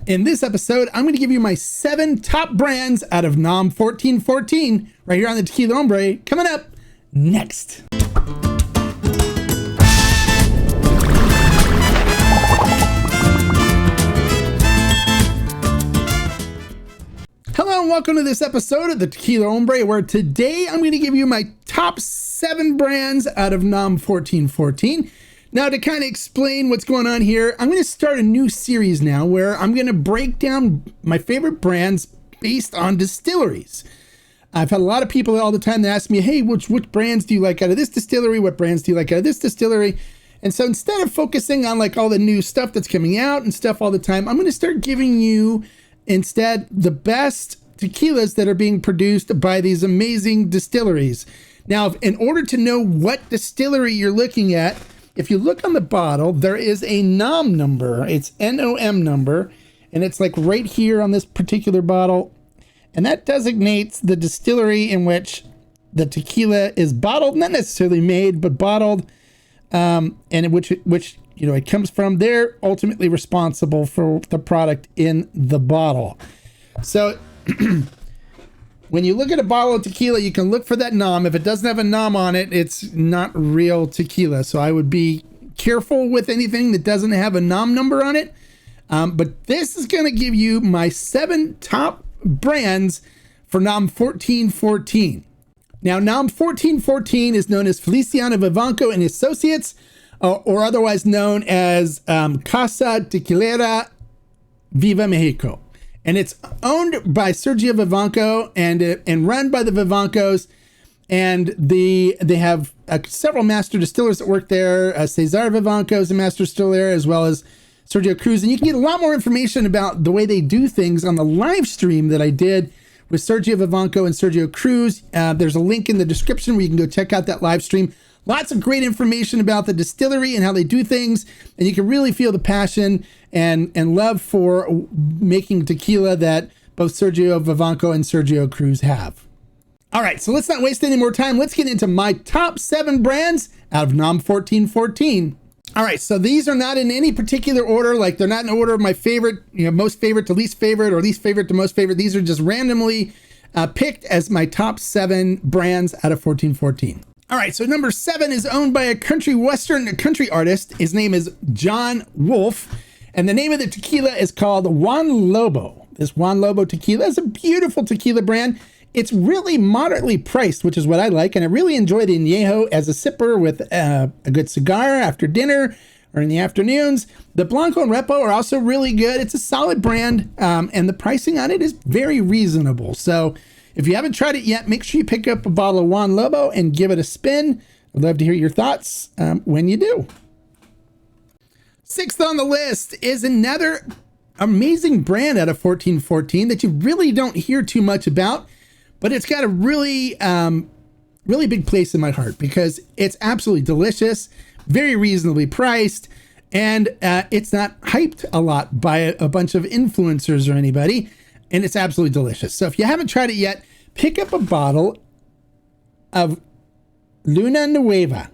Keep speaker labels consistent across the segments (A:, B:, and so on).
A: In this episode, I'm going to give you my 7 top brands out of NOM 1414 right here on the Tequila Hombre. Coming up next. Hello and welcome to this episode of the Tequila Hombre, where today I'm going to give you my top 7 brands out of NOM 1414. Now, to kind of explain what's going on here, I'm going to start a new series now where I'm going to break down my favorite brands based on distilleries. I've had a lot of people all the time that ask me, hey, which brands do you like out of this distillery? What brands do you like out of this distillery? And so instead of focusing on like all the new stuff that's coming out and stuff all the time, I'm going to start giving you instead the best tequilas that are being produced by these amazing distilleries. Now, in order to know what distillery you're looking at, if you look on the bottle, there is a NOM number. It's NOM number, and it's like right here on this particular bottle. And that designates the distillery in which the tequila is bottled, not necessarily made, but bottled, and in which you know it comes from. They're ultimately responsible for the product in the bottle. So when you look at a bottle of tequila, you can look for that NOM. If it doesn't have a NOM on it, it's not real tequila. So I would be careful with anything that doesn't have a NOM number on it. But this is going to give you my 7 top brands for NOM 1414. Now, NOM 1414 is known as Feliciano Vivanco and Associates, or otherwise known as Casa Tequilera Viva Mexico. And it's owned by Sergio Vivanco and run by the Vivancos. And they have several master distillers that work there. Cesar Vivanco is a master distiller, as well as Sergio Cruz. And you can get a lot more information about the way they do things on the live stream that I did with Sergio Vivanco and Sergio Cruz. There's a link in the description where you can go check out that live stream. Lots of great information about the distillery and how they do things. And you can really feel the passion and love for making tequila that both Sergio Vivanco and Sergio Cruz have. All right, so let's not waste any more time. Let's get into my top 7 brands out of NOM 1414. All right, so these are not in any particular order. Like they're not in order of my favorite, most favorite to least favorite, or least favorite to most favorite. These are just randomly picked as my top 7 brands out of 1414. All right, so number 7 is owned by a Western country artist. His name is John Wolf, and the name of the tequila is called Juan Lobo. This Juan Lobo tequila is a beautiful tequila brand. It's really moderately priced, which is what I like, and I really enjoy the añejo as a sipper with a good cigar after dinner or in the afternoons. The Blanco and Repo are also really good. It's a solid brand, and the pricing on it is very reasonable. So if you haven't tried it yet, make sure you pick up a bottle of Juan Lobo and give it a spin. I'd love to hear your thoughts when you do. 6th on the list is another amazing brand out of 1414 that you really don't hear too much about, but it's got a really big place in my heart because it's absolutely delicious, very reasonably priced, and it's not hyped a lot by a bunch of influencers or anybody. And it's absolutely delicious. So if you haven't tried it yet, pick up a bottle of Luna Nueva.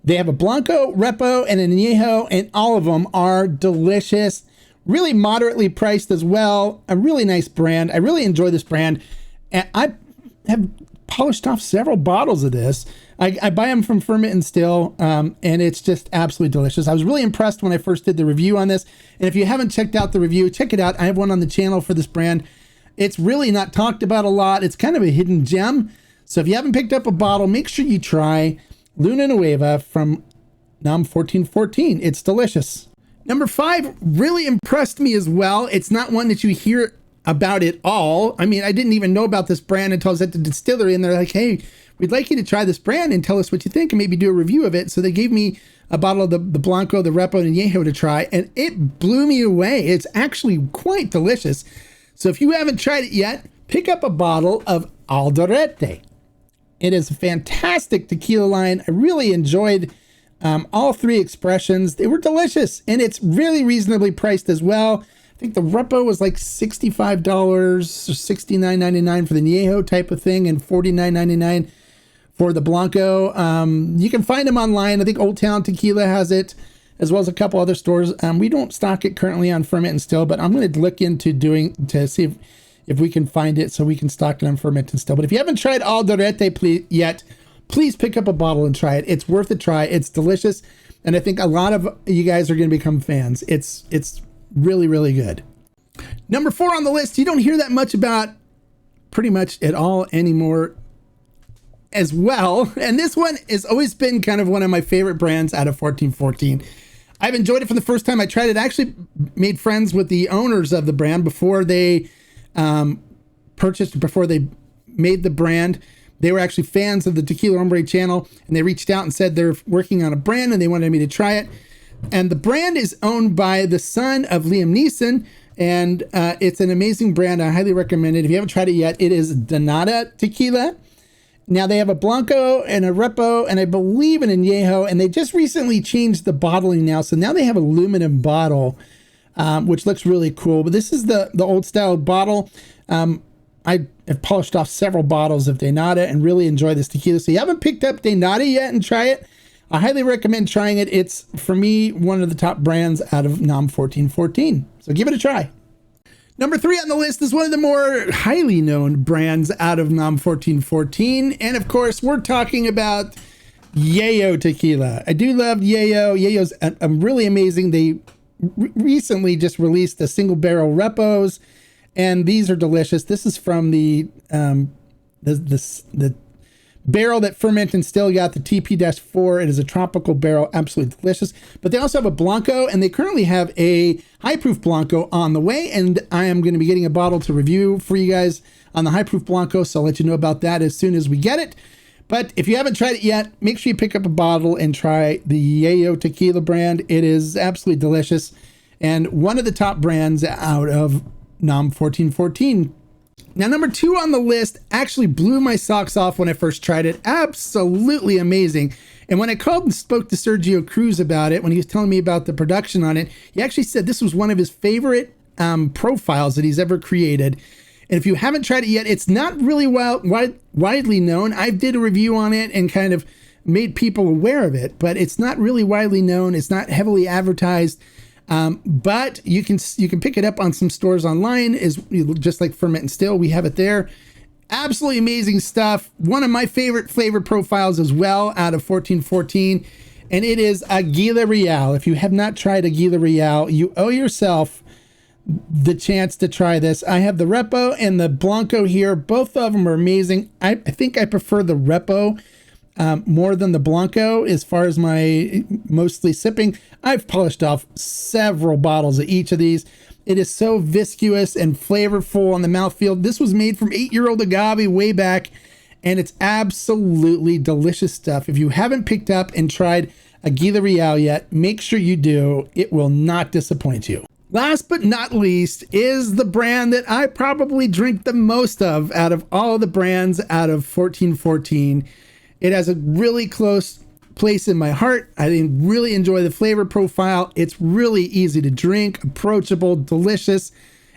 A: They have a Blanco, Repo, and an Añejo, and all of them are delicious. Really moderately priced as well. A really nice brand. I really enjoy this brand. And I have polished off several bottles of this. I buy them from Ferment and Still, and it's just absolutely delicious. I was really impressed when I first did the review on this. And if you haven't checked out the review, check it out. I have one on the channel for this brand. It's really not talked about a lot. It's kind of a hidden gem. So if you haven't picked up a bottle, make sure you try Luna Nueva from NOM 1414. It's delicious. Number 5 really impressed me as well. It's not one that you hear about at all. I mean, I didn't even know about this brand until I was at the distillery, and they're like, hey, we'd like you to try this brand and tell us what you think and maybe do a review of it. So they gave me a bottle of the Blanco, the Repo, and Añejo to try, and it blew me away. It's actually quite delicious. So if you haven't tried it yet, pick up a bottle of Alderete. It is a fantastic tequila line. I really enjoyed all 3 expressions. They were delicious, and it's really reasonably priced as well. I think the Repo was like $65 or $69.99 for the Añejo type of thing, and $49.99 for the Blanco. You can find them online. I think Old Town Tequila has it. as well as a couple other stores. We don't stock it currently on Ferment and Still, but I'm going to look into to see if we can find it so we can stock it on Ferment and Still. But if you haven't tried Aldea yet, please pick up a bottle and try it. It's worth a try. It's delicious. And I think a lot of you guys are going to become fans. It's really, really good. Number 4 on the list, you don't hear that much about pretty much at all anymore as well. And this one has always been kind of one of my favorite brands out of 1414. I've enjoyed it from the first time I tried it. I actually made friends with the owners of the brand before they before they made the brand. They were actually fans of the Tequila Hombre channel, and they reached out and said they're working on a brand and they wanted me to try it. And the brand is owned by the son of Liam Neeson, and it's an amazing brand. I highly recommend it. If you haven't tried it yet, it is Donata Tequila. Now they have a Blanco and a Repo and I believe an Añejo, and they just recently changed the bottling now. So now they have aluminum bottle, which looks really cool. But this is the old style bottle. I have polished off several bottles of Donata and really enjoy this tequila. So you haven't picked up Donata yet and try it, I highly recommend trying it. It's, for me, one of the top brands out of NOM 1414. So give it a try. Number 3 on the list is one of the more highly known brands out of NOM 1414. And of course, we're talking about Yayo Tequila. I do love Yayo. Yayo's really amazing. They recently just released a single barrel repos, and these are delicious. This is from the barrel that Ferment and Still got, the TP-4. It is a tropical barrel, absolutely delicious. But they also have a Blanco, and they currently have a high proof Blanco on the way, and I am going to be getting a bottle to review for you guys on the high proof Blanco, so I'll let you know about that as soon as we get it. But if you haven't tried it yet, make sure you pick up a bottle and try the Yayo Tequila brand. It is absolutely delicious and one of the top brands out of NOM 1414. Now, number 2 on the list actually blew my socks off when I first tried it. Absolutely amazing. And when I called and spoke to Sergio Cruz about it, when he was telling me about the production on it, he actually said this was one of his favorite profiles that he's ever created. And if you haven't tried it yet, it's not really widely known. I did a review on it and kind of made people aware of it, but it's not really widely known. It's not heavily advertised. But you can pick it up on some stores online, just like Ferment and Still. We have it there. Absolutely amazing stuff. One of my favorite flavor profiles as well out of 1414, and it is a Gila Real. If you have not tried a Gila Real, you owe yourself the chance to try this. I have the Repo and the Blanco here. Both of them are amazing. I think I prefer the Repo more than the Blanco as far as my mostly sipping. I've polished off several bottles of each of these. It is so viscous and flavorful on the mouthfeel. This was made from 8-year-old agave way back, and it's absolutely delicious stuff. If you haven't picked up and tried a Gila Real yet, make sure you do. It will not disappoint you. Last but not least is the brand that I probably drink the most of out of all the brands out of 1414. It has a really close place in my heart. I really enjoy the flavor profile. It's really easy to drink, approachable, delicious.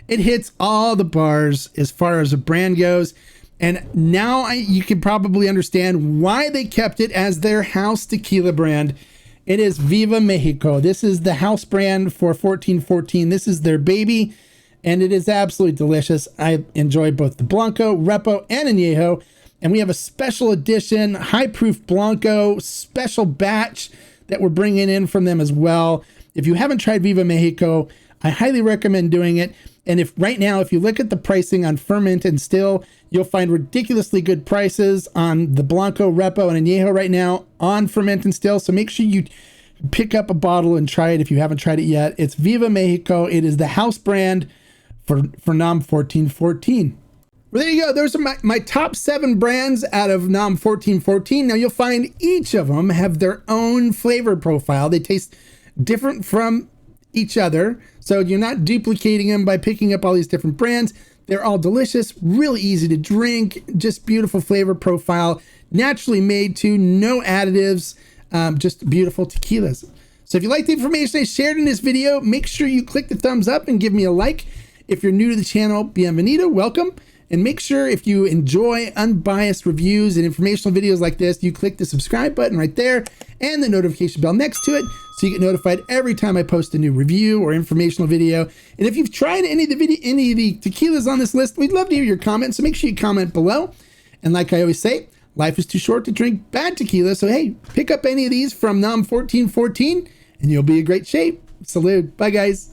A: It hits all the bars as far as a brand goes. And now you can probably understand why they kept it as their house tequila brand. It is Viva Mexico. This is the house brand for 1414. This is their baby, and it is absolutely delicious. I enjoy both the Blanco, Repo, and Añejo. And we have a special edition, high proof Blanco special batch that we're bringing in from them as well. If you haven't tried Viva Mexico, I highly recommend doing it. And if you look at the pricing on Ferment and Still, you'll find ridiculously good prices on the Blanco, Repo, and Añejo right now on Ferment and Still. So make sure you pick up a bottle and try it if you haven't tried it yet. It's Viva Mexico. It is the house brand for NOM 1414. Well, there you go. Those are my top 7 brands out of NOM 1414. Now, you'll find each of them have their own flavor profile. They taste different from each other, so you're not duplicating them by picking up all these different brands. They're all delicious, really easy to drink, just beautiful flavor profile, naturally made too, no additives, just beautiful tequilas. So if you like the information I shared in this video, make sure you click the thumbs up and give me a like. If you're new to the channel, bienvenido, welcome. And make sure if you enjoy unbiased reviews and informational videos like this, you click the subscribe button right there and the notification bell next to it so you get notified every time I post a new review or informational video. And if you've tried any of the tequilas on this list, we'd love to hear your comments. So make sure you comment below. And like I always say, life is too short to drink bad tequila. So hey, pick up any of these from NOM 1414 and you'll be in great shape. Salute. Bye guys.